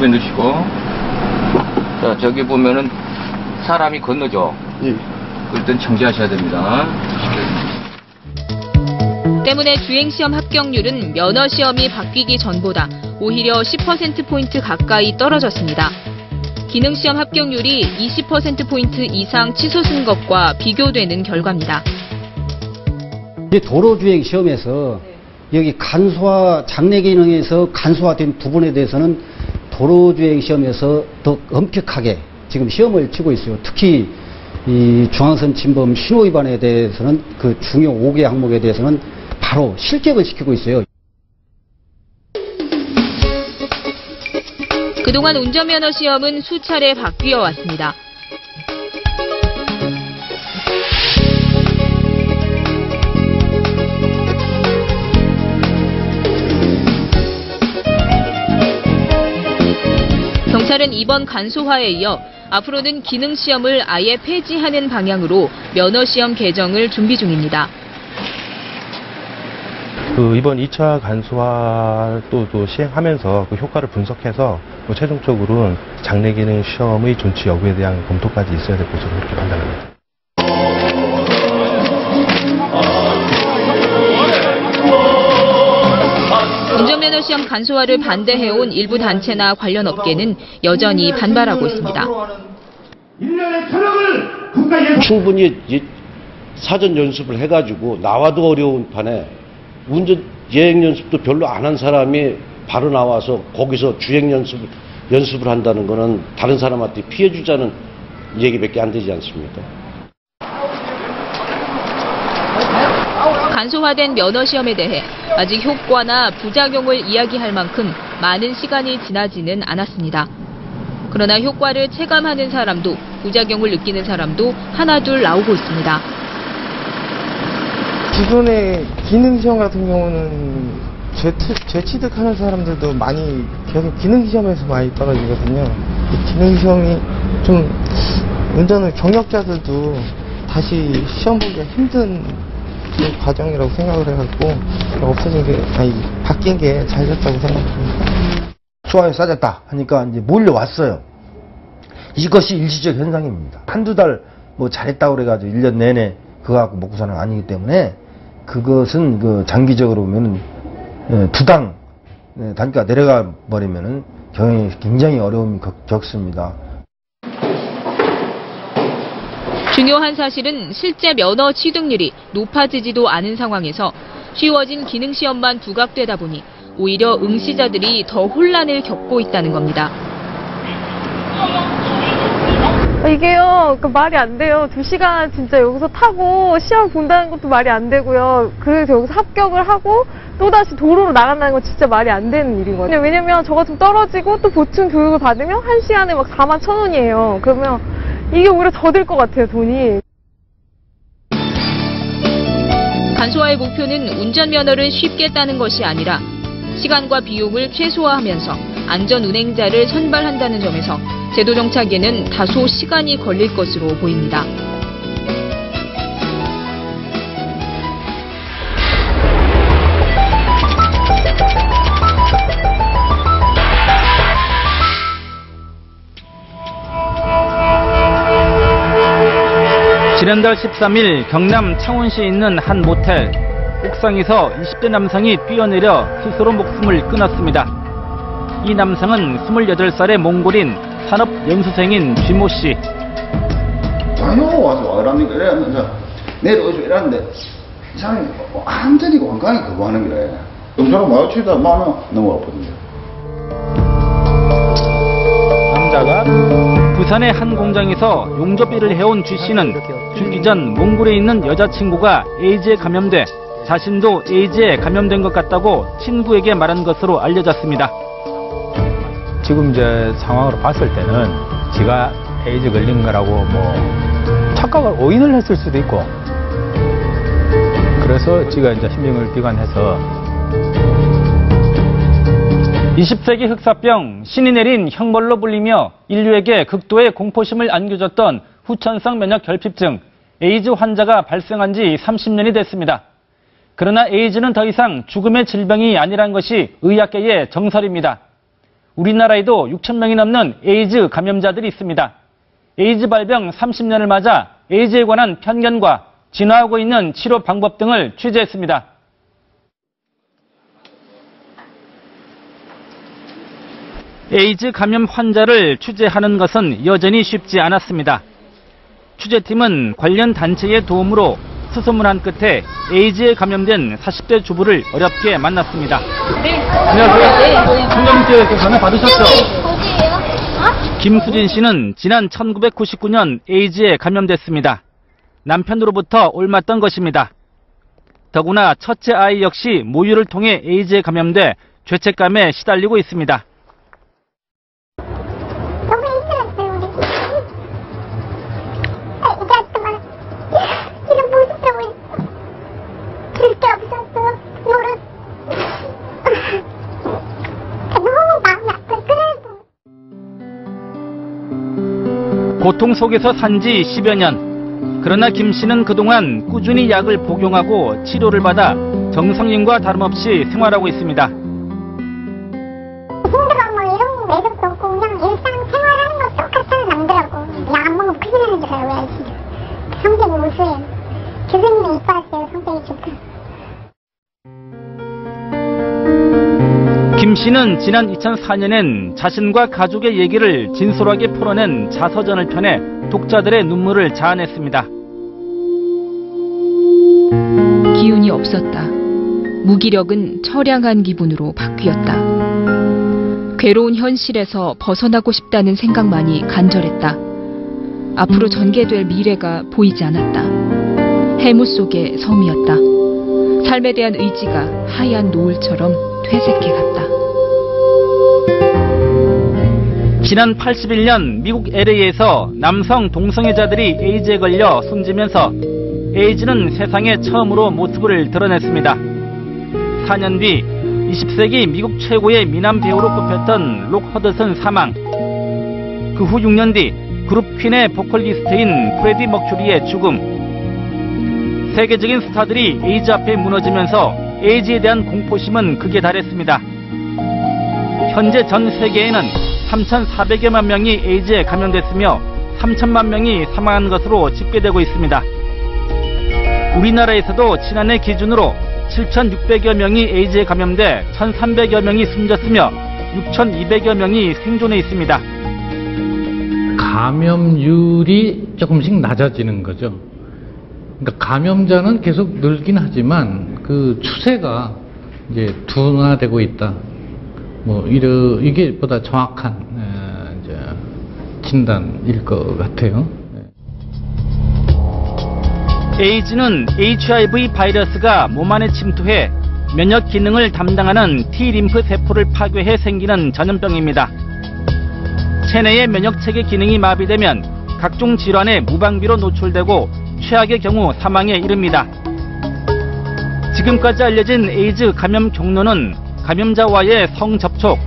입에 넣으시고. 자, 저기 보면은 사람이 건너죠. 예. 그럴 청지하셔야 됩니다. 때문에 주행시험 합격률은 면허시험이 바뀌기 전보다 오히려 10%포인트 가까이 떨어졌습니다. 기능시험 합격률이 20%포인트 이상 치솟은 것과 비교되는 결과입니다. 도로주행 시험에서 여기 간소화, 장내 기능에서 간소화된 부분에 대해서는 도로주행 시험에서 더 엄격하게 지금 시험을 치고 있어요. 특히 이 중앙선 침범 신호 위반에 대해서는 그 중요 5개 항목에 대해서는 바로 실격을 시키고 있어요. 그동안 운전면허 시험은 수차례 바뀌어 왔습니다. 경찰은 이번 간소화에 이어 앞으로는 기능시험을 아예 폐지하는 방향으로 면허시험 개정을 준비 중입니다. 이번 2차 간소화 또 시행하면서 그 효과를 분석해서 최종적으로는 장내 기능 시험의 존치 여부에 대한 검토까지 있어야 될 것으로 그렇게 판단합니다. 운전면허 시험 간소화를 반대해온 일부 단체나 관련 업계는 여전히 반발하고 있습니다. 충분히 사전 연습을 해가지고 나와도 어려운 판에 예행 연습도 별로 안 한 사람이 바로 나와서 거기서 주행 연습을 한다는 거는 다른 사람한테 피해 주자는 얘기밖에 안 되지 않습니까? 간소화된 면허시험에 대해 아직 효과나 부작용을 이야기할 만큼 많은 시간이 지나지는 않았습니다. 그러나 효과를 체감하는 사람도 부작용을 느끼는 사람도 하나둘 나오고 있습니다. 기존의 기능시험 같은 경우는 재취득하는 사람들도 많이 계속 기능시험에서 많이 떨어지거든요. 기능시험이 좀 운전을 경력자들도 다시 시험 보기가 힘든 과정이라고 생각을 해갖고 바뀐 게 잘 됐다고 생각합니다. 수화에 싸졌다 하니까 이제 몰려왔어요. 이것이 일시적 현상입니다. 한두 달 뭐 잘했다고 그래가지고 1년 내내 그거 갖고 먹고 사는 건 아니기 때문에 그것은 그 장기적으로 보면은 부당 단가가 내려가 버리면은 경영이 굉장히 어려움이 겪습니다. 중요한 사실은 실제 면허 취득률이 높아지지도 않은 상황에서 쉬워진 기능시험만 부각되다 보니 오히려 응시자들이 더 혼란을 겪고 있다는 겁니다. 이게요, 말이 안 돼요. 2시간 진짜 여기서 타고 시험 본다는 것도 말이 안 되고요. 그래서 여기서 합격을 하고 또다시 도로로 나간다는 건 진짜 말이 안 되는 일이거든요. 왜냐면 저 같으면 떨어지고 또 보충 교육을 받으면 1시간에 막 41,000원이에요. 그러면 이게 오히려 더 들 것 같아요, 돈이. 간소화의 목표는 운전면허를 쉽게 따는 것이 아니라 시간과 비용을 최소화하면서 안전운행자를 선발한다는 점에서 제도 정착에는 다소 시간이 걸릴 것으로 보입니다. 지난달 13일 경남 창원시에 있는 한 모텔. 옥상에서 20대 남성이 뛰어내려 스스로 목숨을 끊었습니다. 이 남성은 28살의 몽골인 산업연수생인 쥐모 씨. 자요 와서 와라니까 이랬는데 내려오죠 이랬는데 이 사람이 완전히 완강히 그거 하는 거래. 경찰하고 마주치다 만원 넘어갔거든요. 남자가 부산의 한 공장에서 용접일을 해온 쥐 씨는 죽기 전 몽골에 있는 여자친구가 에이즈에 감염돼 자신도 에이즈에 감염된 것 같다고 친구에게 말한 것으로 알려졌습니다. 지금 이제 상황으로 봤을 때는 지가 에이즈 걸린 거라고 착각을 오인을 했을 수도 있고, 그래서 지가 이제 신병을 비관해서 20세기 흑사병, 신이 내린 형벌로 불리며 인류에게 극도의 공포심을 안겨줬던 후천성 면역 결핍증, 에이즈 환자가 발생한 지 30년이 됐습니다. 그러나 에이즈는 더 이상 죽음의 질병이 아니란 것이 의학계의 정설입니다. 우리나라에도 6,000명이 넘는 에이즈 감염자들이 있습니다. 에이즈 발병 30년을 맞아 에이즈에 관한 편견과 진화하고 있는 치료 방법 등을 취재했습니다. 에이즈 감염 환자를 취재하는 것은 여전히 쉽지 않았습니다. 취재팀은 관련 단체의 도움으로 수소문한 끝에 에이즈에 감염된 40대 주부를 어렵게 만났습니다. 네. 안녕하세요. 청정지에서 전화 받으셨죠? 김수진 씨는 지난 1999년 에이즈에 감염됐습니다. 남편으로부터 옮았던 것입니다. 더구나 첫째 아이 역시 모유를 통해 에이즈에 감염돼 죄책감에 시달리고 있습니다. 고통 속에서 산 지 10여 년. 그러나 김 씨는 그동안 꾸준히 약을 복용하고 치료를 받아 정상인과 다름없이 생활하고 있습니다. 힘들어 뭐 이런 거 매력도 없고 그냥 일상 생활하는 거 똑같아 남들하고. 약 안 먹으면 큰일 나는 줄 알아요. 진짜. 성격이 우수해요. 교수님이 이뻐하세요. 성격이 좋다. 김 씨는 지난 2004년엔 자신과 가족의 얘기를 진솔하게 풀어낸 자서전을 펴내 독자들의 눈물을 자아냈습니다. 기운이 없었다. 무기력은 처량한 기분으로 바뀌었다. 괴로운 현실에서 벗어나고 싶다는 생각만이 간절했다. 앞으로 전개될 미래가 보이지 않았다. 해무 속의 섬이었다. 삶에 대한 의지가 하얀 노을처럼 퇴색해갔다. 지난 81년 미국 LA에서 남성 동성애자들이 에이즈에 걸려 숨지면서 에이즈는 세상에 처음으로 모습을 드러냈습니다. 4년 뒤 20세기 미국 최고의 미남 배우로 꼽혔던 록 허드슨 사망. 그 후 6년 뒤 그룹 퀸의 보컬리스트인 프레디 머큐리의 죽음. 세계적인 스타들이 에이즈 앞에 무너지면서 에이즈에 대한 공포심은 극에 달했습니다. 현재 전 세계에는 3,400여만 명이 에이즈에 감염됐으며 3천만 명이 사망한 것으로 집계되고 있습니다. 우리나라에서도 지난해 기준으로 7,600여 명이 에이즈에 감염돼 1,300여 명이 숨졌으며 6,200여 명이 생존해 있습니다. 감염률이 조금씩 낮아지는 거죠. 그러니까 감염자는 계속 늘긴 하지만 그 추세가 이제 둔화되고 있다. 뭐 이게 보다 정확한 이제 진단일 것 같아요. 에이즈는 HIV 바이러스가 몸 안에 침투해 면역 기능을 담당하는 T림프 세포를 파괴해 생기는 전염병입니다. 체내의 면역체계 기능이 마비되면 각종 질환에 무방비로 노출되고 최악의 경우 사망에 이릅니다. 지금까지 알려진 에이즈 감염 경로는 감염자와의 성접촉,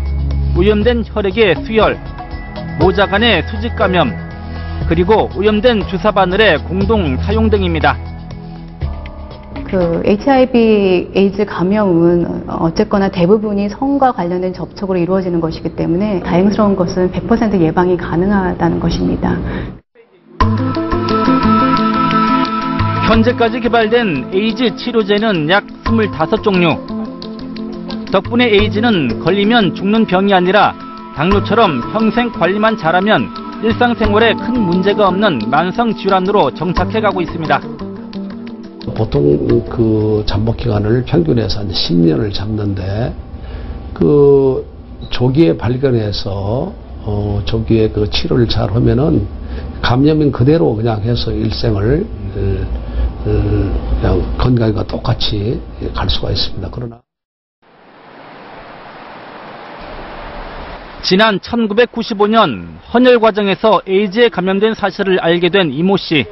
오염된 혈액의 수혈, 모자 간의 수직 감염, 그리고 오염된 주사 바늘의 공동 사용 등입니다. 그 HIV 에이즈 감염은 어쨌거나 대부분이 성과 관련된 접촉으로 이루어지는 것이기 때문에 다행스러운 것은 100% 예방이 가능하다는 것입니다. 현재까지 개발된 에이즈 치료제는 약 25종류. 덕분에 에이즈는 걸리면 죽는 병이 아니라 당뇨처럼 평생 관리만 잘하면 일상생활에 큰 문제가 없는 만성 질환으로 정착해가고 있습니다. 보통 그 잠복 기간을 평균해서 한 10년을 잡는데 그 조기에 발견해서 조기에 그 치료를 잘 하면은 감염인 그대로 그냥 해서 일생을 그냥 건강과 똑같이 갈 수가 있습니다. 그러나 지난 1995년 헌혈 과정에서 에이즈에 감염된 사실을 알게 된 이모 씨.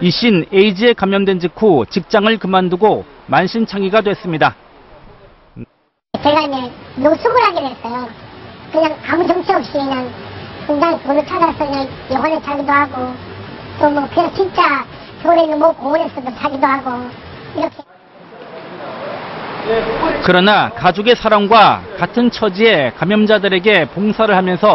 이 씨는 에이즈에 감염된 직후 직장을 그만두고 만신창이가 됐습니다. 제가 이제 노숙을 하게 됐어요. 그냥 아무 정체 없이 그냥 공장에 돈을 찾아서 그냥 영화를 사기도 하고 또 뭐 그냥 진짜 서울에 있는 뭐 공원에서도 사기도 하고 이렇게. 그러나 가족의 사랑과 같은 처지의 감염자들에게 봉사를 하면서